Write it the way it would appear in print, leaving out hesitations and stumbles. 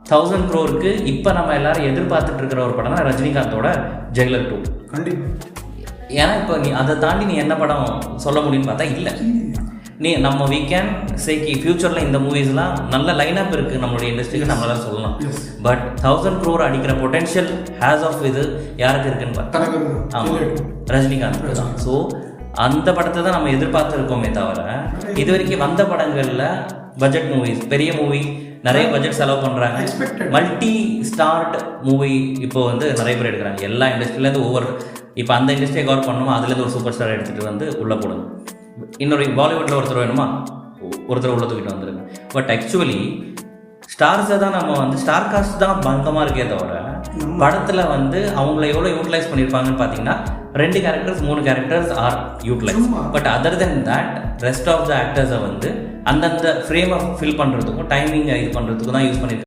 1000 crore இப்போ நம்ம எல்லாரும் எதிர்பார்த்துட்டு இருக்கிற ஒரு படம் தான் ரஜினிகாந்தோட ஜெயிலர் 2. கண்டிப்பாக. ஏன்னா இப்போ நீ அதை தாண்டி நீ என்ன படம் சொல்ல முடியும்னு பார்த்தா இல்லை. நீ நம்ம வீ கேன் சேக்கி ஃபியூச்சரில் இந்த மூவிஸ்லாம் நல்ல லைனப் இருக்குது நம்மளுடைய இண்டஸ்ட்ரிக்கு, நம்மளால சொல்லலாம். பட் 1000 crore அடிக்கிற பொட்டென்ஷியல் ஹேஸ் ஆஃப் இது யாருக்கு இருக்குன்னு பார்த்தா ஆமாம் ரஜினிகாந்த் தான். ஸோ அந்த படத்தை தான் நம்ம எதிர்பார்த்துருக்கோமே தவிர இது வரைக்கும் வந்த படங்களில் பட்ஜெட் மூவிஸ், பெரிய மூவி, நிறைய பட்ஜெட் செலவு பண்ணுறாங்க, மல்டி ஸ்டார்ட் மூவி இப்போ வந்து நிறைய பேர் எடுக்கிறாங்க. எல்லா இண்டஸ்ட்ரியிலேருந்து ஒவ்வொரு இப்போ அந்த இண்டஸ்ட்ரியை கவர் பண்ணணுமா அதுலேருந்து ஒரு சூப்பர் ஸ்டார் எடுத்துகிட்டு வந்து உள்ளே போடுங்க. இன்னொரு பாலிவுட்டில் ஒருத்தர் வேணுமா ஒருத்தர் உள்ள தூக்கிட்டு வந்துருங்க. பட் ஆக்சுவலி ஸ்டார்ஸை தான் நம்ம வந்து ஸ்டார் காஸ்ட் தான் பங்கமாக இருக்கே தவிர படத்தில் வந்து அவங்கள எவ்வளோ யூட்டிலைஸ் பண்ணியிருப்பாங்கன்னு பார்த்தீங்கன்னா 2 characters 3 characters are utilize. But other then that rest of the ஆக்டர்ஸை வந்து அந்தந்த ஃப்ரேமை ஃபில் பண்ணுறதுக்கும் டைமிங்கை இது பண்ணுறதுக்கும் தான் யூஸ் பண்ணியிருக்காங்க.